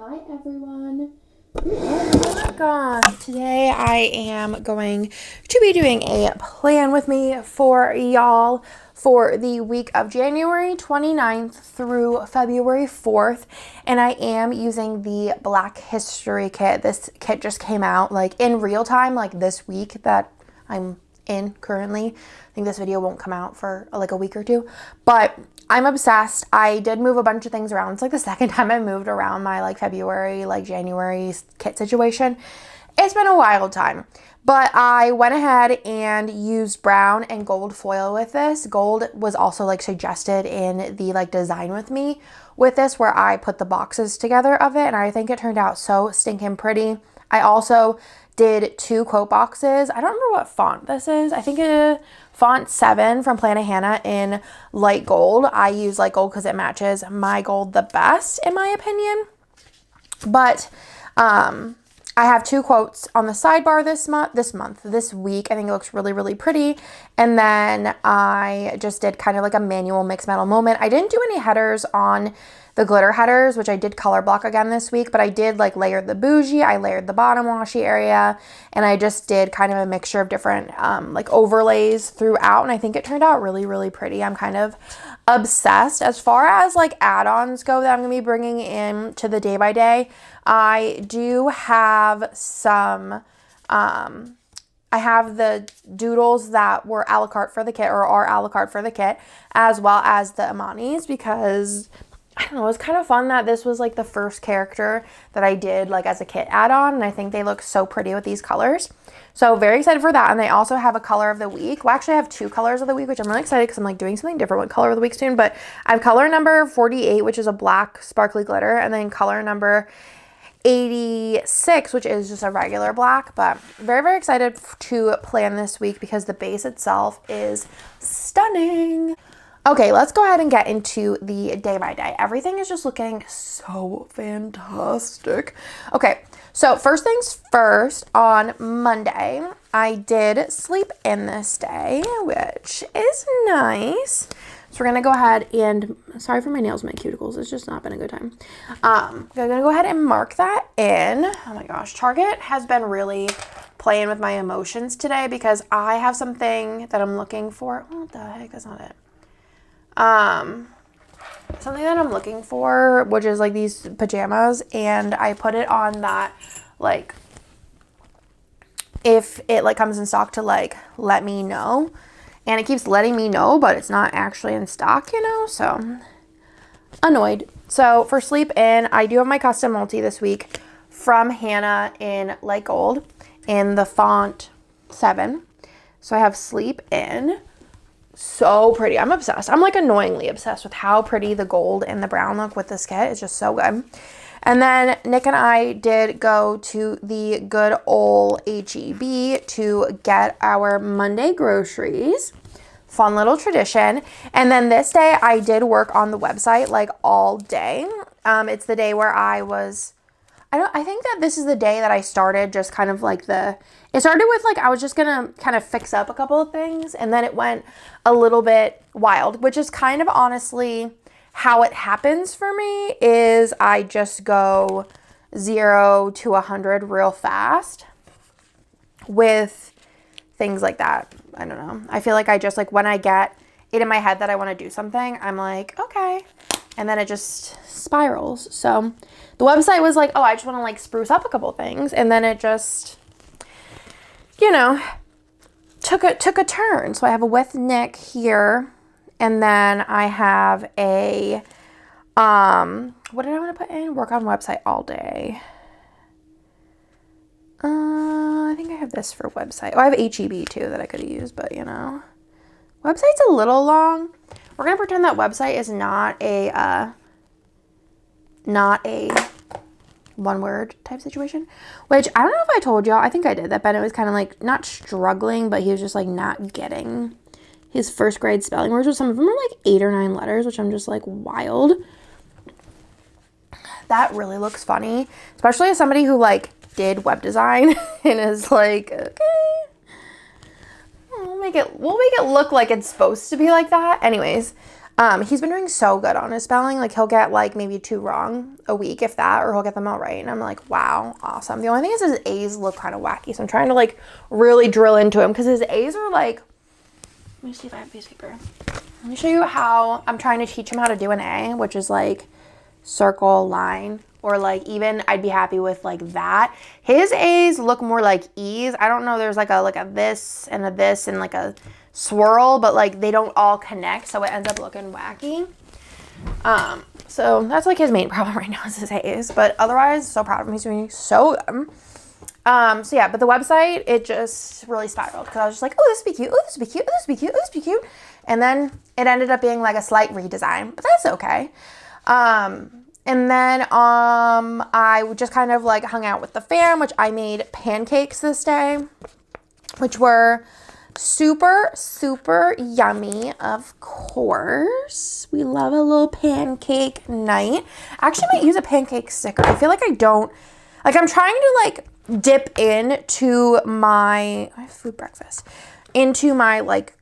Hi everyone. Oh my gosh. Today I am going to be doing a plan with me for y'all for the week of January 29th through February 4th. And I am using the Black History kit. This kit just came out like in real time, like this week that I'm in currently. I think this video won't come out for like a week or two, but I'm obsessed. I did move a bunch of things around. It's like the second time I moved around my like February, like January kit situation. It's been a wild time, but I went ahead and used brown and gold foil with this. Gold was also like suggested in the like design with me with this where I put the boxes together of it, and I think it turned out so stinking pretty. I also did 2 quote boxes. I don't remember what font this is. I think font 7 from Planet Hannah in light gold. I use light gold because it matches my gold the best in my opinion. But I have 2 quotes on the sidebar this week. I think it looks really, really pretty. And then I just did kind of like a manual mixed metal moment. I didn't do any headers on the glitter headers, which I did color block again this week, but I did like layer the bougie, I layered the bottom washi area, and I just did kind of a mixture of different like overlays throughout, and I think it turned out really, really pretty. I'm kind of obsessed. As far as like add-ons go that I'm gonna be bringing in to the day by day, I do have some, I have the doodles that were a la carte for the kit or are a la carte for the kit, as well as the Amanis, because I don't know, it was kind of fun that this was like the first character that I did like as a kit add-on, and I think they look so pretty with these colors. So very excited for that. And they also have a color of the week. Well, actually I have 2 colors of the week, which I'm really excited because I'm like doing something different with color of the week soon. But I have color number 48, which is a black sparkly glitter, and then color number 86, which is just a regular black. But very, very excited to plan this week because the base itself is stunning. Okay, let's go ahead and get into the day by day. Everything is just looking so fantastic. Okay, so first things first, on Monday, I did sleep in this day, which is nice. So we're gonna go ahead and, sorry for my nails and my cuticles, it's just not been a good time. I'm gonna go ahead and mark that in. Oh my gosh, Target has been really playing with my emotions today because I have something that I'm looking for. What the heck, that's not it. Something that I'm looking for, which is like these pajamas, and I put it on that, like, if it like comes in stock to like let me know, and it keeps letting me know, but it's not actually in stock, you know, so annoyed. So for sleep in, I do have my custom multi this week from Hannah in light gold in the font 7. So I have sleep in. So pretty. I'm obsessed. I'm like annoyingly obsessed with how pretty the gold and the brown look with this kit. It's just so good. And then Nick and I did go to the good old HEB to get our Monday groceries. Fun little tradition. And then this day I did work on the website like all day. It's the day where I think that this is the day that I started just kind of like it started with like I was just gonna kind of fix up a couple of things, and then it went a little bit wild, which is kind of honestly how it happens for me. Is I just go 0 to 100 real fast with things like that. I don't know. I feel like I just like when I get it in my head that I want to do something, I'm like, okay. And then it just spirals. So the website was like, oh, I just want to like spruce up a couple things. And then it just, you know, took a turn. So I have a with Nick here. And then I have a, what did I want to put in? Work on website all day. I think I have this for website. Oh, I have HEB too that I could have used, but you know, website's a little long. We're going to pretend that website is not a one word type situation, which I don't know if I told y'all. I think I did that Bennett was kind of like not struggling, but he was just like not getting his first grade spelling words, which some of them are like 8 or 9 letters, which I'm just like wild. That really looks funny, especially as somebody who like did web design and is like, okay, we'll make it look like it's supposed to be like that. Anyways, He's been doing so good on his spelling. Like, he'll get like maybe 2 wrong a week, if that, or he'll get them all right. And I'm like, wow, awesome. The only thing is his A's look kind of wacky. So I'm trying to like really drill into him because his A's are like, let me see if I have a piece of paper. Let me show you how I'm trying to teach him how to do an A, which is like circle, line, or like even I'd be happy with like that. His A's look more like E's. I don't know. There's like a this and like a swirl, but like they don't all connect, so it ends up looking wacky. So that's like his main problem right now is his A's, but otherwise so proud of him. He's doing so good. So yeah, but the website, it just really spiraled because I was just like, oh, this would be cute, oh, this would be cute, oh, this would be cute, oh, this would be cute. And then it ended up being like a slight redesign, but that's okay. And then I just kind of like hung out with the fam, which I made pancakes this day, which were super, super yummy, of course. We love a little pancake night. I actually might use a pancake sticker. I feel like I don't, like I'm trying to like dip into my food breakfast, into my like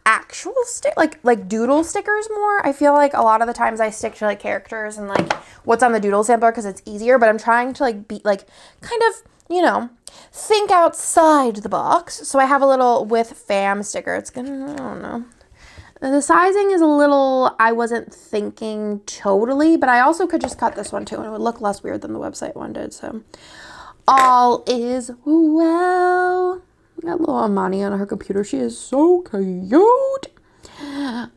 actual stick, like doodle stickers more. I feel like a lot of the times I stick to like characters and like what's on the doodle sampler because it's easier, but I'm trying to like be like kind of, you know, think outside the box. So I have a little with fam sticker. It's gonna, I don't know. The sizing is a little, I wasn't thinking totally, but I also could just cut this one too and it would look less weird than the website one did. So all is well. Got little Amani on her computer. She is so cute.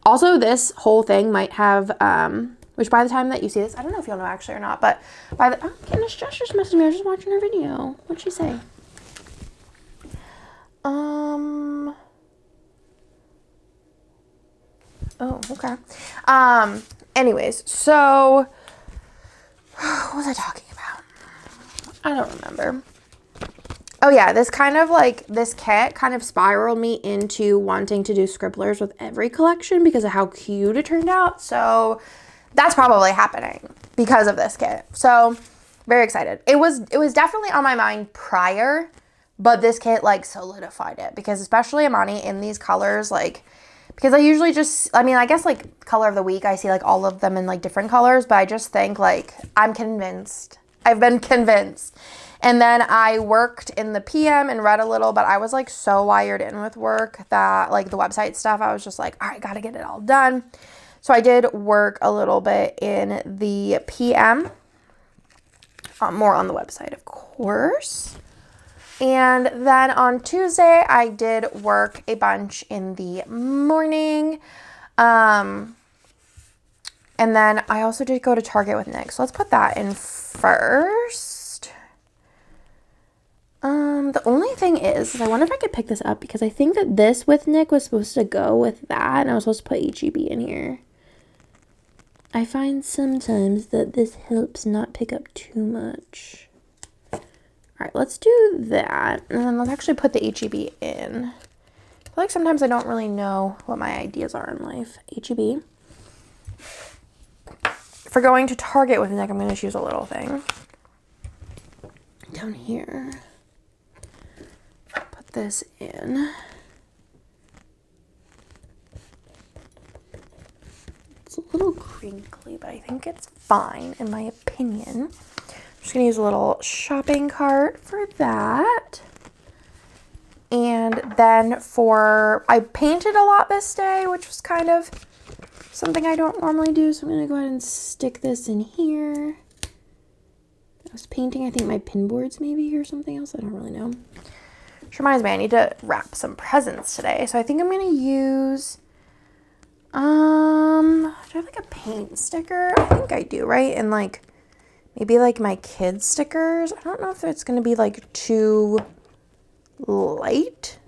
Also, this whole thing might have, which by the time that you see this, I don't know if you'll know actually or not, but by the, oh, goodness, Josh just messaged me. I was just watching her video. What'd she say? Oh, okay. Anyways, so, what was I talking about? I don't remember. Oh yeah, this kind of like, this kit kind of spiraled me into wanting to do scribblers with every collection because of how cute it turned out. So that's probably happening because of this kit. So very excited. It was definitely on my mind prior, but this kit like solidified it because especially Amani in these colors, like, because I usually just, I mean, I guess like color of the week, I see like all of them in like different colors, but I just think like, I'm convinced. I've been convinced. And then I worked in the PM and read a little, but I was like so wired in with work that like the website stuff, I was just like, all right, got to get it all done. So I did work a little bit in the PM, more on the website, of course. And then on Tuesday, I did work a bunch in the morning. And then I also did go to Target with Nick. So let's put that in first. The only thing is I wonder if I could pick this up because I think that this with Nick was supposed to go with that and I was supposed to put HEB in here. I find sometimes that this helps not pick up too much. All right, let's do that. And then let's actually put the HEB in. I feel like sometimes I don't really know what my ideas are in life. HEB. For going to Target with Nick, I'm going to choose a little thing. Down here. Put this in. It's a little crinkly, but I think it's fine in my opinion. I'm just going to use a little shopping cart for that. And then I painted a lot this day, which was kind of something I don't normally do. So I'm going to go ahead and stick this in here. I was painting, I think, my pin boards maybe or something else. I don't really know. Which reminds me, I need to wrap some presents today. So I think I'm going to use, do I have like a paint sticker? I think I do, right? And like, maybe like my kids stickers. I don't know if it's going to be like too light.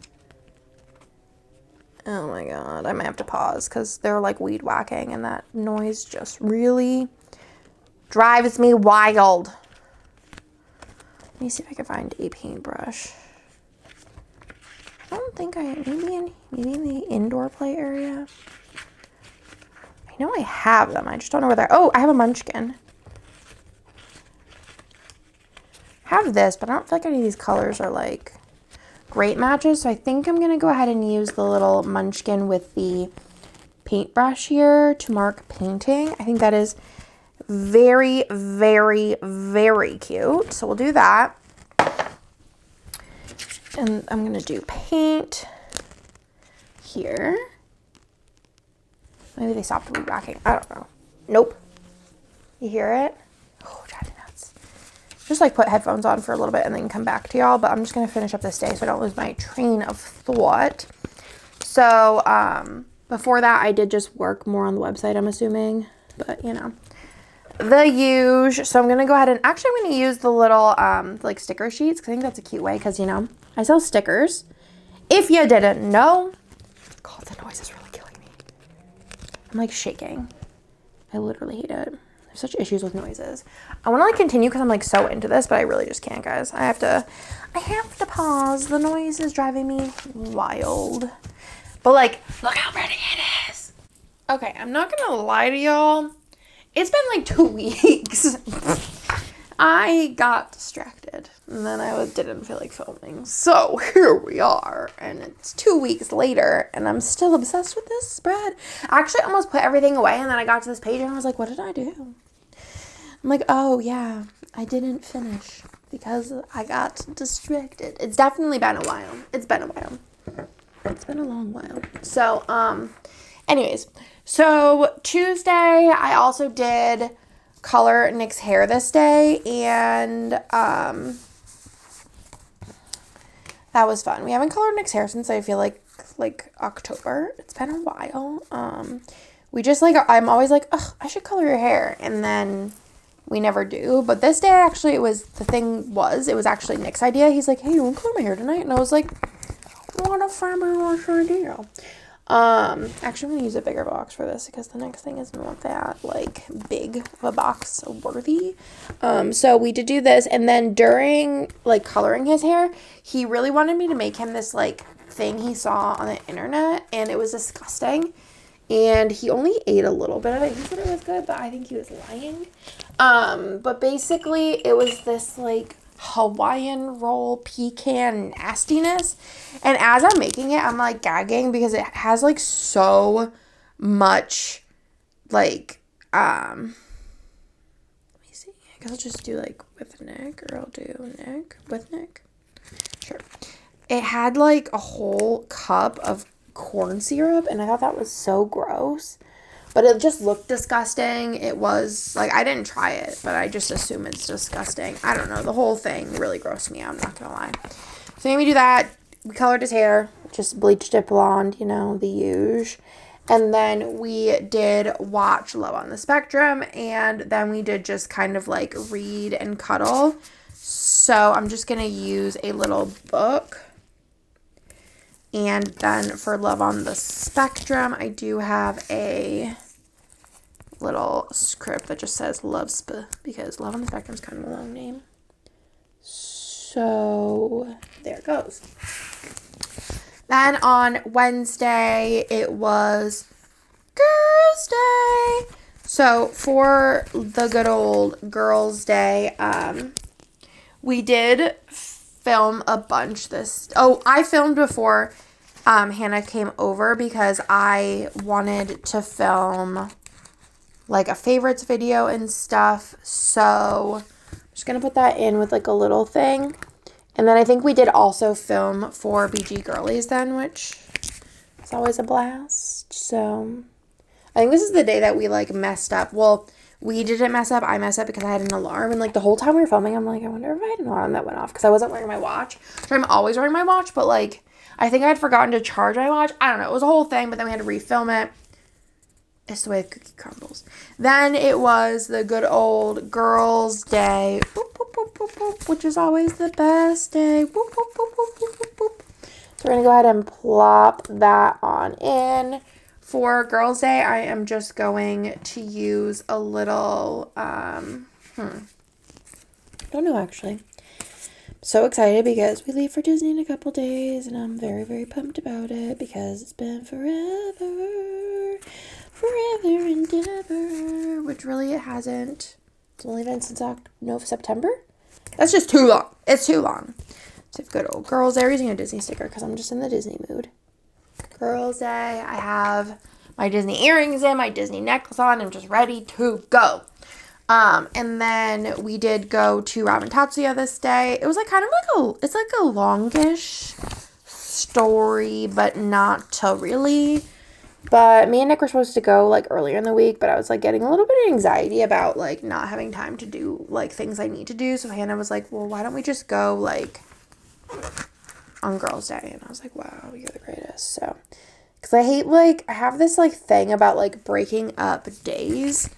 Oh my God, I might have to pause because they're like weed whacking and that noise just really drives me wild. Let me see if I can find a paintbrush. I don't think maybe in the indoor play area. I know I have them. I just don't know where they're. Oh, I have a munchkin. I have this, but I don't feel like any of these colors are like great matches. So I think I'm going to go ahead and use the little munchkin with the paintbrush here to mark painting. I think that is very, very, very cute. So we'll do that. And I'm going to do paint here. Maybe they stopped rebacking. I don't know. Nope. You hear it? Oh, drive me nuts. Just like put headphones on for a little bit and then come back to y'all. But I'm just going to finish up this day so I don't lose my train of thought. So, before that, I did just work more on the website, I'm assuming. But, you know. The huge. So I'm going to go ahead and actually I'm going to use the little, like sticker sheets. Because I think that's a cute way. Because, you know, I sell stickers. If you didn't know. God, the noise is really killing me. I'm like shaking. I literally hate it. I have such issues with noises. I want to like continue because I'm like so into this, but I really just can't, guys. I have to pause. The noise is driving me wild. But like, look how pretty it is. Okay, I'm not gonna lie to y'all. It's been like 2 weeks. I got distracted and then I didn't feel like filming. So here we are and it's 2 weeks later and I'm still obsessed with this spread. I actually almost put everything away and then I got to this page and I was like, what did I do? I'm like, oh yeah, I didn't finish because I got distracted. It's definitely been a while. It's been a while. It's been a long while. So, anyways, so Tuesday I also did color Nick's hair this day, and that was fun. We haven't colored Nick's hair since I feel like October. It's been a while. We just like, I'm always like, ugh, I should color your hair, and then we never do. But this day actually it was actually Nick's idea. He's like, hey, you want to color my hair tonight? And I was like, what a fabulous idea. Actually I'm gonna use a bigger box for this because the next thing is not that like big of a box worthy. So we did do this, and then during like coloring his hair, he really wanted me to make him this like thing he saw on the internet, and it was disgusting. And he only ate a little bit of it. He said it was good, but I think he was lying. But basically it was this like Hawaiian roll pecan nastiness, and as I'm making it I'm like gagging because it has like so much like let me see, I guess I'll just do like with Nick, or I'll do Nick with Nick. Sure. It had like a whole cup of corn syrup and I thought that was so gross. But it just looked disgusting. It was, like, I didn't try it, but I just assume it's disgusting. I don't know. The whole thing really grossed me out, I'm not going to lie. So made me do that. We colored his hair. Just bleached it blonde, you know, the huge. And then we did watch Love on the Spectrum. And then we did just kind of, like, read and cuddle. So I'm just going to use a little book. And then for Love on the Spectrum, I do have a little script that just says Love Sp, because Love on the Spectrum is kind of a long name. So there it goes. Then on Wednesday, it was Girls' Day. So for the good old Girls' Day, we did film a bunch I filmed before Hannah came over because I wanted to film like a favorites video and stuff. So I'm just gonna put that in with like a little thing. And then I think we did also film for BG Girlies then, which is always a blast. So I think this is the day that we like messed up. Well, we didn't mess up. I messed up because I had an alarm. And like the whole time we were filming, I'm like, I wonder if I had an alarm that went off because I wasn't wearing my watch. So I'm always wearing my watch, but like I think I had forgotten to charge my watch. I don't know. It was a whole thing, but then we had to refilm it. It's the way the cookie crumbles. Then it was the good old Girls' Day, boop, boop, boop, boop, boop, which is always the best day. Boop, boop, boop, boop, boop, boop, boop. So we're going to go ahead and plop that on in. For Girls' Day, I am just going to use a little, don't know actually. So excited because we leave for Disney in a couple days and I'm very, very pumped about it because it's been forever and ever, which really it hasn't. It's only been since September. That's just too long. It's too long. So good old Girls' Day. I'm using a Disney sticker because I'm just in the Disney mood. Girls' Day. I have my Disney earrings in, my Disney necklace on. I'm just ready to go. And then we did go to Ramen Tatsuya this day. It was like kind of like a longish story, but not to really. But me and Nick were supposed to go like earlier in the week, but I was like getting a little bit of anxiety about like not having time to do like things I need to do. So Hannah was like, well, why don't we just go like on Girls' Day? And I was like, wow, you're the greatest. So, because I have this like thing about like breaking up days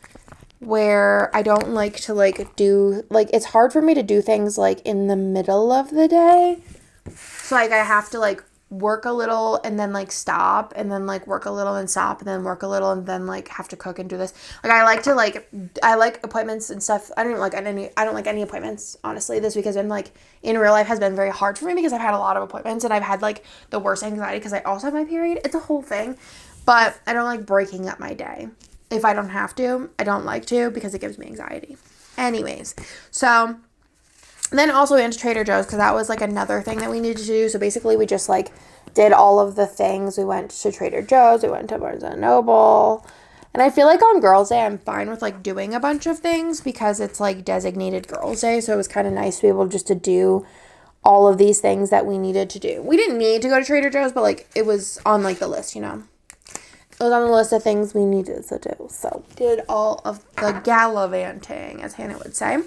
where I don't like to like do, like it's hard for me to do things like in the middle of the day. So like I have to like work a little and then like stop and then like work a little and stop and then work a little and then like have to cook and do this. Like I like appointments and stuff. I don't like any appointments, honestly. This week has been like in real life has been very hard for me because I've had a lot of appointments and I've had like the worst anxiety because I also have my period. It's a whole thing. But I don't like breaking up my day. If I don't have to, I don't like to because it gives me anxiety. Anyways, so then also we went to Trader Joe's because that was like another thing that we needed to do. So basically we just like did all of the things. We went to Trader Joe's, we went to Barnes & Noble. And I feel like on Girls' Day I'm fine with like doing a bunch of things because it's like designated Girls' Day. So it was kind of nice to be able just to do all of these things that we needed to do. We didn't need to go to Trader Joe's, but like it was on like the list, you know. It was on the list of things we needed to do. So did all of the gallivanting, as Hannah would say.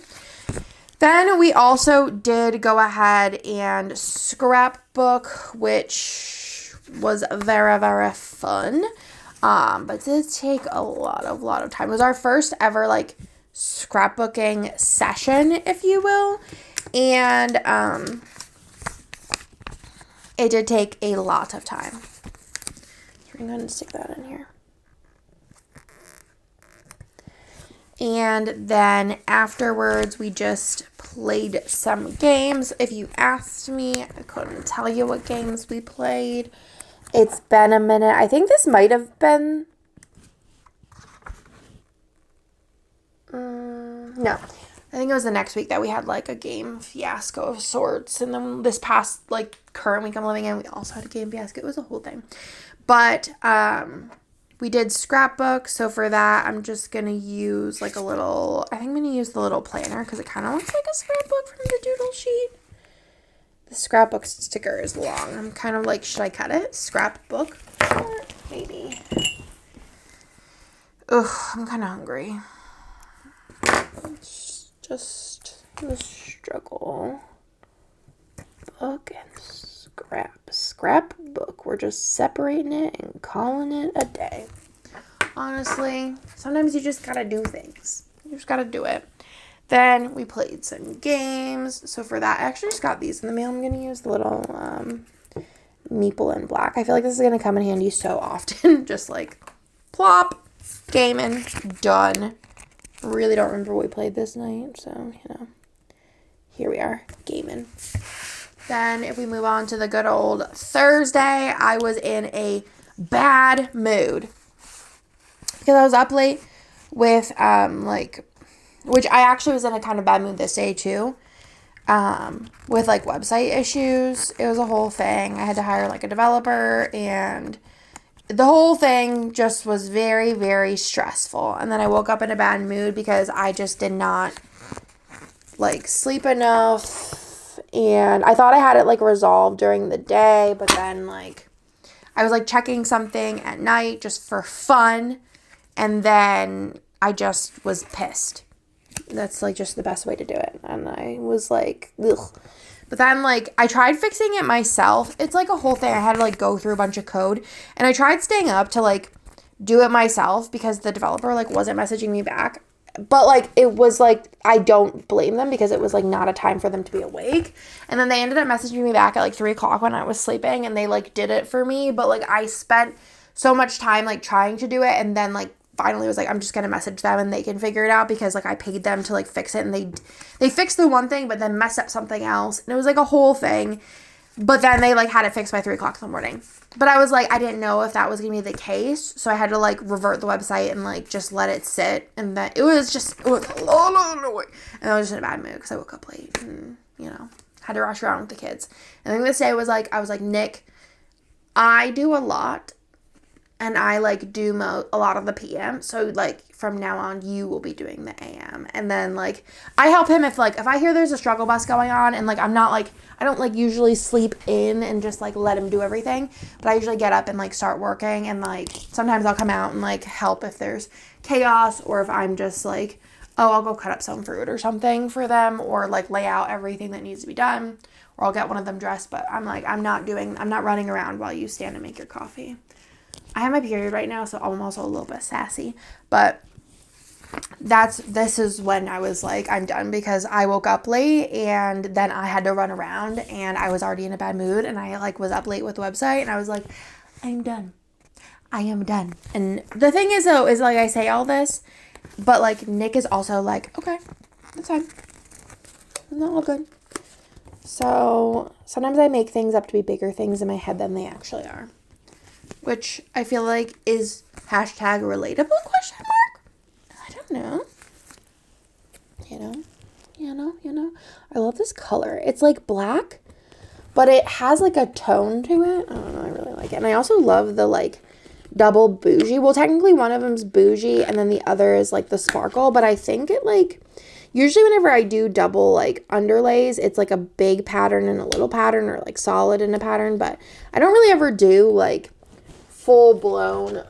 Then we also did go ahead and scrapbook, which was very, very fun. But did take a lot of time. It was our first ever like scrapbooking session, if you will. And it did take a lot of time. So I'm going to stick that in here. And then afterwards, we just played some games. If you asked me, I couldn't tell you what games we played. It's been a minute. I think this might have been... no. I think it was the next week that we had, like, a game fiasco of sorts. And then this past, like, current week I'm living in, we also had a game fiasco. It was a whole thing. But, we did scrapbook, so for that, I'm just going to use, like, I'm going to use the little planner, because it kind of looks like a scrapbook from the doodle sheet. The scrapbook sticker is long. I'm kind of like, should I cut it? Scrapbook? Maybe. Ugh, I'm kind of hungry. It's just the struggle. Book and scrapbook. We're just separating it and calling it a day. Honestly, sometimes you just gotta do things. You just gotta do it. Then we played some games. So for that, I actually just got these in the mail. I'm gonna use the little Meeple and Black. I feel like this is gonna come in handy so often. Just like plop, gaming, done. Really don't remember what we played this night, so here we are, gaming. Then if we move on to the good old Thursday, I was in a bad mood because I was up late with which I actually was in a kind of bad mood this day too, with like website issues. It was a whole thing. I had to hire like a developer and the whole thing just was very, very stressful. And then I woke up in a bad mood because I just did not like sleep enough. And I thought I had it like resolved during the day, but then like I was like checking something at night just for fun. And then I just was pissed. That's like just the best way to do it. And I was like, ugh. But then, like, I tried fixing it myself. It's, like, a whole thing. I had to, like, go through a bunch of code. And I tried staying up to, like, do it myself because the developer, like, wasn't messaging me back. But, like, it was, like, I don't blame them because it was, like, not a time for them to be awake. And then they ended up messaging me back at, like, 3 o'clock when I was sleeping. And they, like, did it for me. But, like, I spent so much time, like, trying to do it. And then, like, finally was like, I'm just going to message them and they can figure it out because, like, I paid them to, like, fix it. And they fixed the one thing, but then messed up something else. And it was, like, a whole thing. But then they, like, had it fixed by 3 o'clock in the morning. But I was, like, I didn't know if that was going to be the case. So I had to, like, revert the website and, like, just let it sit. And then it was a lot of noise. And I was just in a bad mood because I woke up late and, had to rush around with the kids. And then this day was, like, I was like, Nick, I do a lot. and I like do a lot of the PM. So like from now on, you will be doing the AM, and then like I help him if I hear there's a struggle bus going on, and like I'm not like I don't like usually sleep in and just like let him do everything, but I usually get up and like start working, and like sometimes I'll come out and like help if there's chaos, or if I'm just like, oh, I'll go cut up some fruit or something for them, or like lay out everything that needs to be done, or I'll get one of them dressed. But I'm like, I'm not running around while you stand and make your coffee. I have my period right now, so I'm also a little bit sassy, but this is when I was like, I'm done, because I woke up late and then I had to run around and I was already in a bad mood, and I like was up late with the website, and I was like, I'm done. I am done. And the thing is though, is like I say all this, but like Nick is also like, okay, that's fine. It's not all good. So sometimes I make things up to be bigger things in my head than they actually are, which I feel like is hashtag relatable question mark. I don't know. You know. I love this color. It's like black, but it has like a tone to it. I don't know. I really like it. And I also love the like double bougie. Well, technically one of them's bougie and then the other is like the sparkle, but I think it like, usually whenever I do double like underlays, it's like a big pattern and a little pattern, or like solid in a pattern, but I don't really ever do like full blown,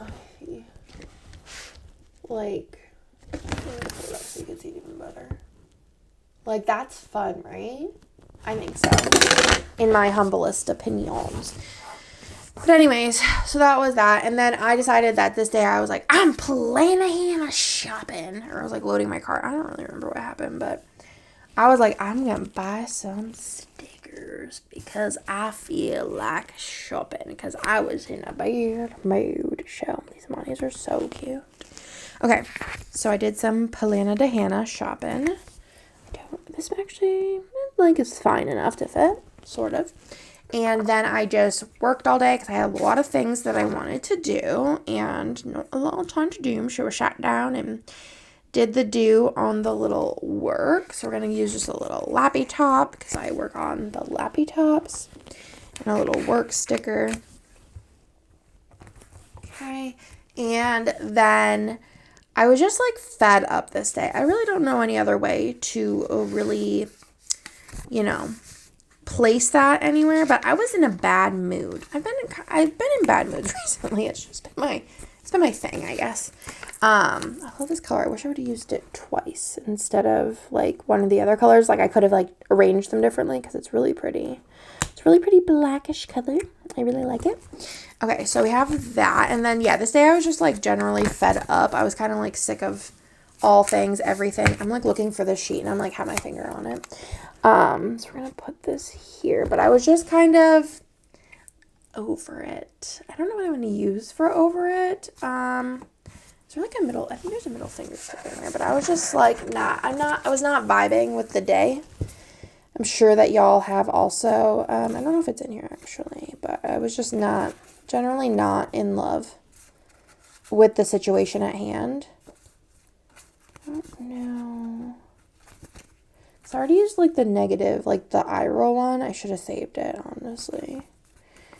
like, hold up so you can see it even better. Like, that's fun, right? I think so, in my humblest opinions. But anyways, so that was that. And then I decided that this day I was like, I'm planning shopping. Or I was like loading my cart. I don't really remember what happened, but I was like, I'm going to buy some stickers because I feel like shopping, because I was in a bad mood. Show these monies are so cute. Okay, so I did some Polana de Hannah shopping. This actually, like, is fine enough to fit, sort of. And then I just worked all day because I had a lot of things that I wanted to do and not a lot of time to do them. So I sat down and did the do on the little work. So we're going to use just a little lappy top because I work on the lappy tops, and a little work sticker. Okay. And then I was just like fed up this day. I really don't know any other way to really, place that anywhere, but I was in a bad mood. I've been in bad moods recently. It's just been my thing, I guess. I love this color. I wish I would have used it twice instead of like one of the other colors. Like I could have like arranged them differently because it's really pretty. It's really pretty blackish color. I really like it. Okay, so we have that. And then, yeah, this day I was just, like, generally fed up. I was kind of, like, sick of all things, everything. I'm, like, looking for this sheet, and I'm, like, have my finger on it. So we're going to put this here. But I was just kind of over it. I don't know what I'm going to use for over it. Is there, like, I think there's a middle finger sticker in there. But I was just, like, I was not vibing with the day. I'm sure that y'all have also. I don't know if it's in here, actually. But I was just generally not in love with the situation at hand. I don't know. So I already used like the negative, like the eye roll one. I should have saved it, honestly.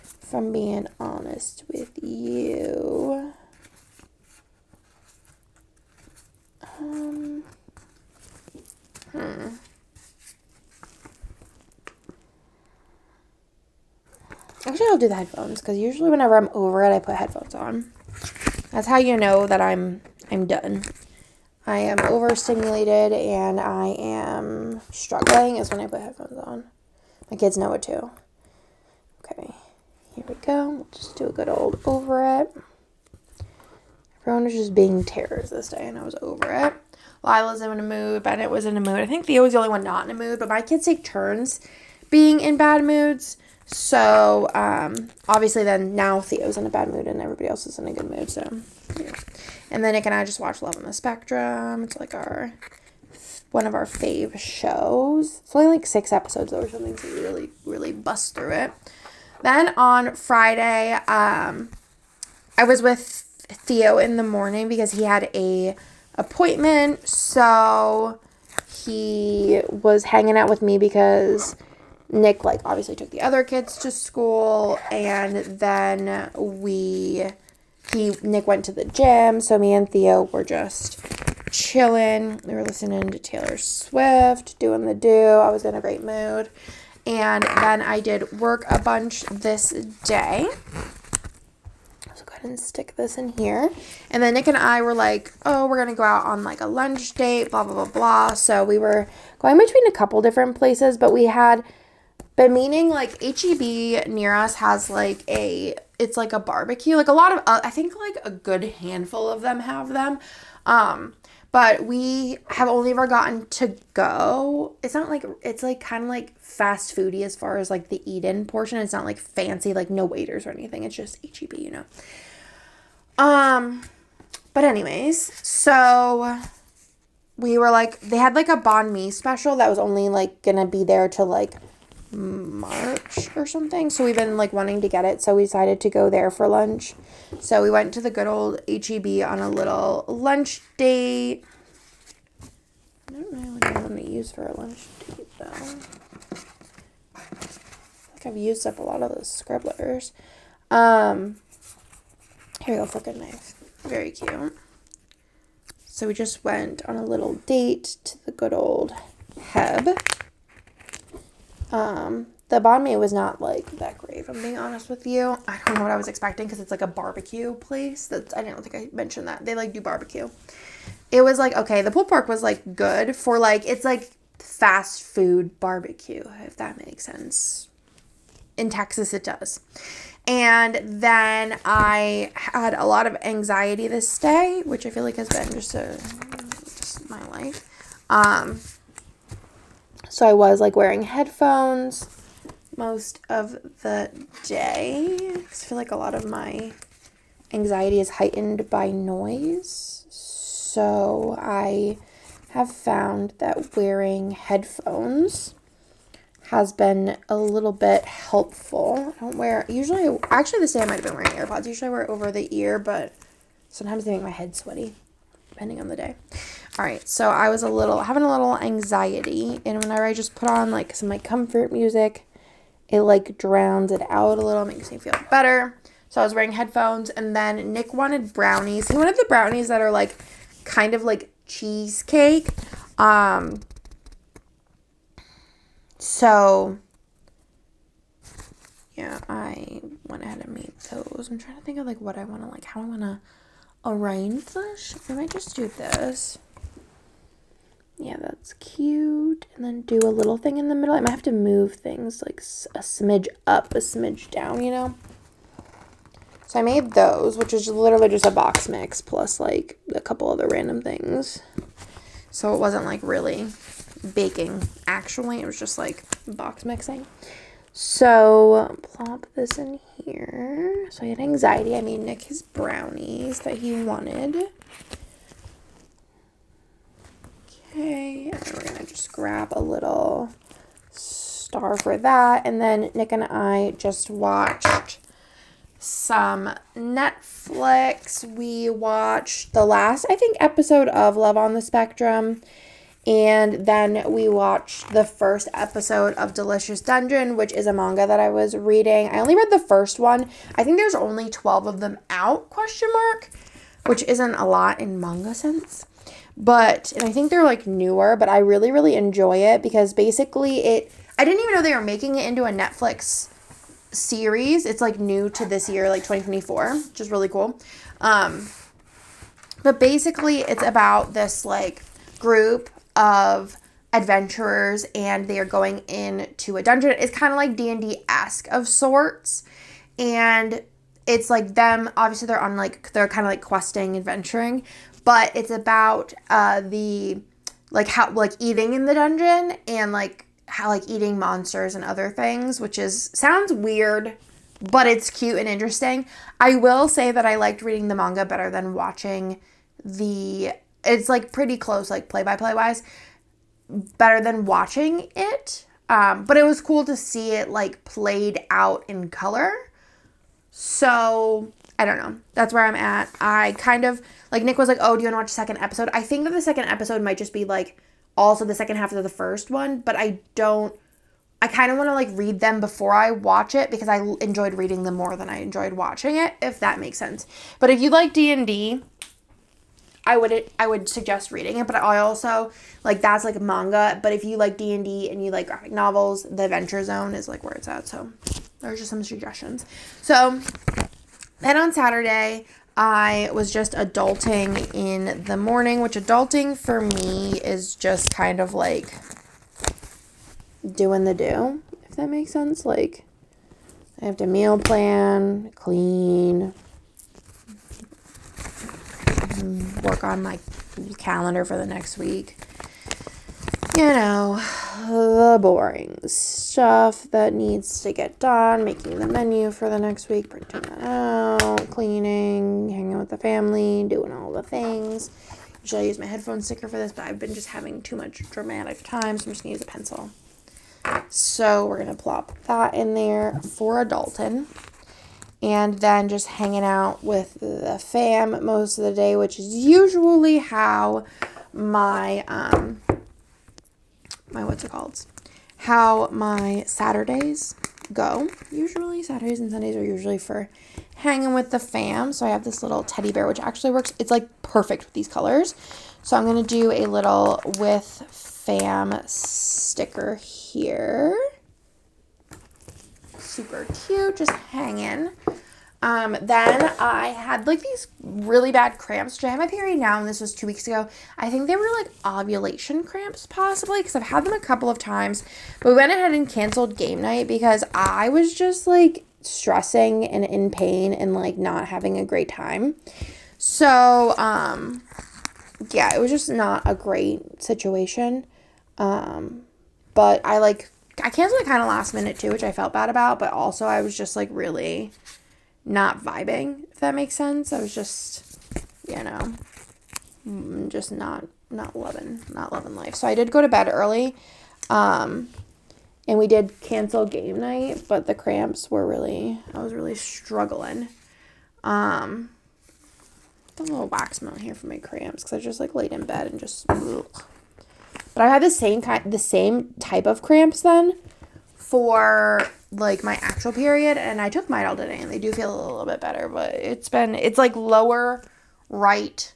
If I'm being honest with you. Actually, I'll do the headphones, because usually whenever I'm over it, I put headphones on. That's how you know that I'm done. I am overstimulated and I am struggling is when I put headphones on. My kids know it too. Okay, here we go. We'll just do a good old over it. Everyone was just being terrors this day, and I was over it. Lila's in a mood. Bennett was in a mood. I think Theo was the only one not in a mood, but my kids take turns being in bad moods. So, obviously then now Theo's in a bad mood and everybody else is in a good mood, so, yeah. And then Nick and I just watched Love on the Spectrum. It's like one of our fave shows. It's only like 6 episodes though or something, so you really, really bust through it. Then on Friday, I was with Theo in the morning because he had a appointment, so he was hanging out with me because Nick, like, obviously took the other kids to school, and then we Nick went to the gym, so me and Theo were just chilling. We were listening to Taylor Swift, doing the do. I was in a great mood. And then I did work a bunch this day. So go ahead and stick this in here. And then Nick and I were like, oh, we're going to go out on like a lunch date, blah, blah, blah, blah. So we were going between a couple different places, but we had been meaning like H-E-B near us has like it's like a barbecue. Like a lot of, I think like a good handful of them have them. But we have only ever gotten to go. It's not like, it's like kind of like fast foody as far as like the eat-in portion. It's not like fancy, like no waiters or anything. It's just H-E-B, you know. But anyways, so we were like, they had like a banh mi special that was only like gonna be there till like March or something. So we've been like wanting to get it. So we decided to go there for lunch. So we went to the good old H-E-B on a little lunch date. I don't know what I want to use for a lunch date though. I think I've used up a lot of those scribblers. Here we go, fork and knife. Very cute. So we just went on a little date to the good old Heb. The banh mi was not like that great, if I'm being honest with you. I don't know what I was expecting because it's like a barbecue place. I didn't think I mentioned that. They like do barbecue. It was like, okay, the pulled pork was like good for like, it's like fast food barbecue, if that makes sense. In Texas, it does. And then I had a lot of anxiety this day, which I feel like has been just my life. So I was like wearing headphones most of the day. I feel like a lot of my anxiety is heightened by noise. So I have found that wearing headphones has been a little bit helpful. I don't wear, usually, actually this day I might have been wearing AirPods. Usually I wear it over the ear, but sometimes they make my head sweaty, depending on the day. All right, so I was having a little anxiety, and whenever I just put on like some like comfort music, it like drowns it out a little, makes me feel better. So I was wearing headphones, and then Nick wanted brownies. He wanted the brownies that are like kind of like cheesecake. So yeah, I went ahead and made those. I'm trying to think of like what I want to like, how I want to arrange this. I might just do this. Yeah, that's cute. And then do a little thing in the middle. I might have to move things like a smidge up, a smidge down, you know? So I made those, which is literally just a box mix plus like a couple other random things. So it wasn't like really baking actually. It was just like box mixing. So plop this in here. So I had anxiety. I made Nick his brownies that he wanted. Okay, and then we're gonna just grab a little star for that. And then Nick and I just watched some Netflix. We watched the last, I think, episode of Love on the Spectrum. And then we watched the first episode of Delicious Dungeon, which is a manga that I was reading. I only read the first one. I think there's only 12 of them out, which isn't a lot in manga sense. And I think they're like newer, but I really, really enjoy it because basically I didn't even know they were making it into a Netflix series. It's like new to this year, like 2024, which is really cool. But basically it's about this like group of adventurers and they are going into a dungeon. It's kind of like D&D-esque of sorts. And it's like them, obviously they're kind of like questing, adventuring, but it's about the like how like eating in the dungeon and like how like eating monsters and other things, which sounds weird, but it's cute and interesting. I will say that I liked reading the manga better than watching it's like pretty close, like play-by-play wise, better than watching it. But it was cool to see it like played out in color. So I don't know. That's where I'm at. I kind of like Nick was like, oh, do you want to watch the second episode? I think that the second episode might just be like also the second half of the first one, but I don't I kind of want to like read them before I watch it because I enjoyed reading them more than I enjoyed watching it, if that makes sense. But if you like D&D, I would suggest reading it, but I also like that's like manga. But if you like D&D and you like graphic novels, the Adventure Zone is like where it's at. So there's just some suggestions. So then on Saturday, I was just adulting in the morning, which adulting for me is just kind of like doing the do, if that makes sense. Like I have to meal plan, clean, work on my calendar for the next week. You know, the boring stuff that needs to get done, making the menu for the next week, printing that out, cleaning, hanging out with the family, doing all the things. Usually I use my headphone sticker for this, but I've been just having too much dramatic time, so I'm just going to use a pencil. So we're going to plop that in there for adulting. And then just hanging out with the fam most of the day, which is usually how my how my Saturdays go. Usually Saturdays and Sundays are usually for hanging with the fam. So I have this little teddy bear, which actually works. It's like perfect with these colors. So I'm going to do a little with fam sticker here. Super cute, just hanging. Then I had like these really bad cramps, which I have my period now, and this was 2 weeks ago. I think they were like ovulation cramps possibly, because I've had them a couple of times, but we went ahead and canceled game night because I was just like stressing and in pain and like not having a great time. So, yeah, it was just not a great situation. But I canceled it kind of last minute too, which I felt bad about, but also I was just like really not vibing, if that makes sense. I was just, you know, just not loving life. So I did go to bed early, and we did cancel game night, but the cramps were I was really struggling. The little wax melt here for my cramps, because I just like laid in bed and just, ugh. But I had the same type of cramps then for like my actual period, and I took Midol today and they do feel a little bit better, but it's like lower right.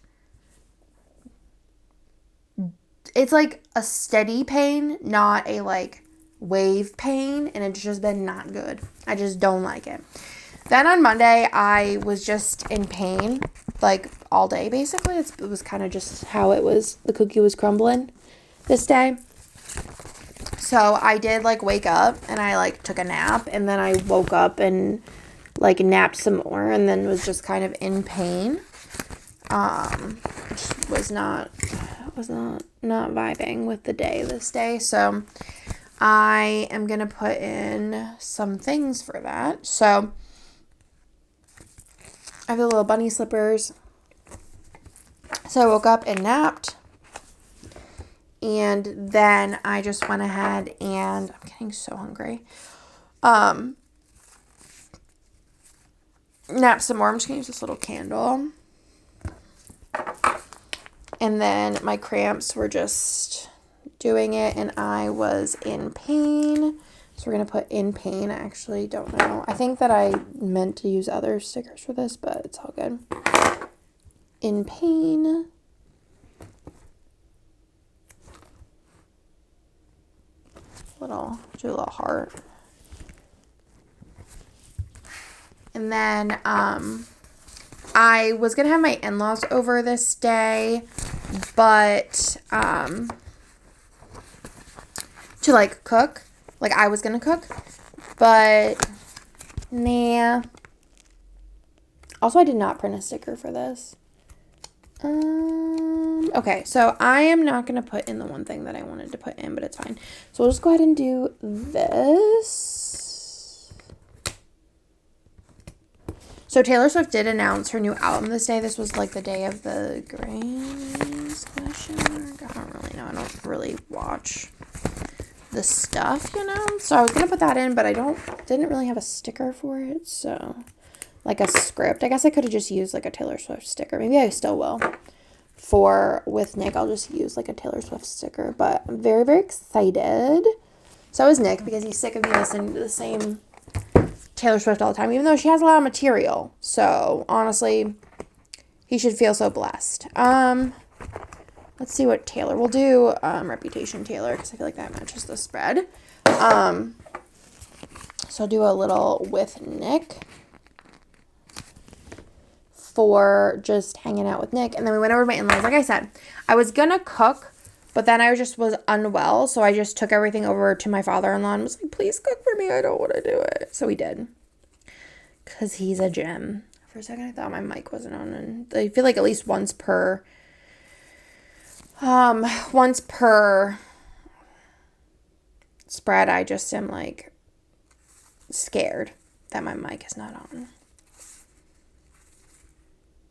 It's like a steady pain, not a like wave pain, and it's just been not good. I just don't like it. Then on Monday, I was just in pain like all day basically. It was kind of just how it was. The cookie was crumbling this day. So I did like wake up and I like took a nap, and then I woke up and like napped some more, and then was just kind of in pain. Just was not vibing with the day this day. So I am going to put in some things for that. So I have the little bunny slippers. So I woke up and napped. And then I just went ahead and I'm getting so hungry. Napped some more. I'm just going to use this little candle. And then my cramps were just doing it, and I was in pain. So we're going to put in pain. I actually don't know. I think that I meant to use other stickers for this, but it's all good. In pain. Do a little heart. And then I was gonna have my in-laws over this day, but to like cook, like I was gonna cook, but nah. Also, I did not print a sticker for this. Okay, so I am not going to put in the one thing that I wanted to put in, but it's fine. So we'll just go ahead and do this. So Taylor Swift did announce her new album this day. This was like the day of the Grammys, question mark. I don't really know. I don't really watch the stuff, you know? So I was going to put that in, but didn't really have a sticker for it, so like a script. I guess I could have just used like a Taylor Swift sticker. Maybe I still will. With Nick, I'll just use like a Taylor Swift sticker, but I'm very, very excited So is Nick, because he's sick of me listening to the same Taylor Swift all the time, even though she has a lot of material. So, honestly, he should feel so blessed. Let's see what Taylor will do. Reputation Taylor, because I feel like that matches the spread. So I'll do a little with Nick for just hanging out with Nick. And then we went over to my in-laws. Like I said, I was going to cook, but then I was unwell. So I just took everything over to my father-in-law and was like, please cook for me. I don't want to do it. So we did. Because he's a gem. For a second, I thought my mic wasn't on. And I feel like at least once per spread, I just am like scared that my mic is not on.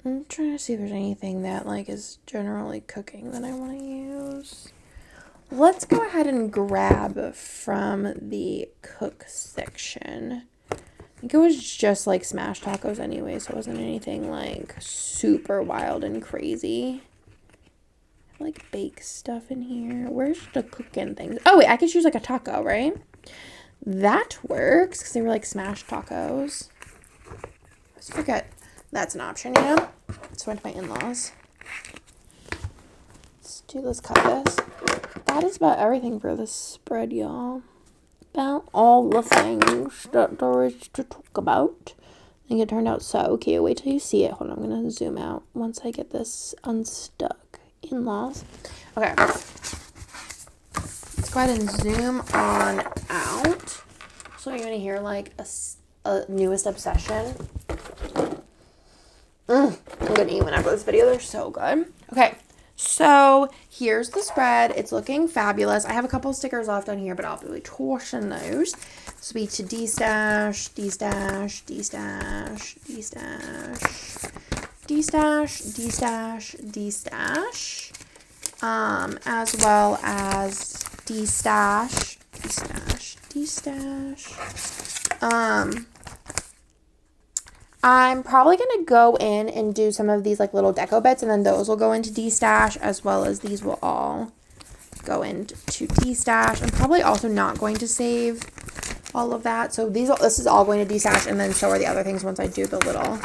I'm trying to see if there's anything that like is generally cooking that I want to use. Let's go ahead and grab from the cook section. I think it was just like smashed tacos anyway, so it wasn't anything like super wild and crazy. I have like baked stuff in here. Where's the cooking things? Oh wait, I could choose like a taco, right? That works because they were like smashed tacos. I always forget that's an option, you know? Let's run to my in-laws. Let's cut this. That is about everything for this spread, y'all. About all the things that there is to talk about. I think it turned out so cute. Wait till you see it. Hold on, I'm going to zoom out once I get this unstuck. In-laws. Okay. Let's go ahead and zoom on out. So you're going to hear like a newest obsession. I'm going to eat one after this video. They're so good. Okay. So here's the spread. It's looking fabulous. I have a couple stickers left on here, but I'll be tossing those. This will be to D-stash, D-stash, D-stash, D-stash, D-stash, D-stash, D-stash, as well as D-stash, D-stash, D-stash. I'm probably going to go in and do some of these like little deco bits, and then those will go into D-stash, as well as these will all go into D-stash. I'm probably also not going to save all of that. So this is all going to D-stash, and then so are the other things once I do the little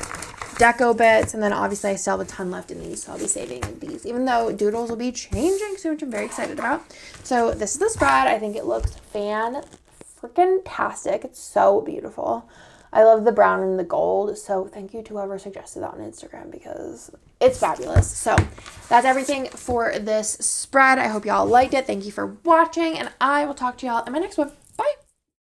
deco bits. And then obviously I still have a ton left in these, so I'll be saving these, even though doodles will be changing soon, which I'm very excited about. So this is the spread. I think it looks fan-freaking-tastic. It's so beautiful. I love the brown and the gold, so thank you to whoever suggested that on Instagram because it's fabulous. So that's everything for this spread. I hope y'all liked it. Thank you for watching, and I will talk to y'all in my next one.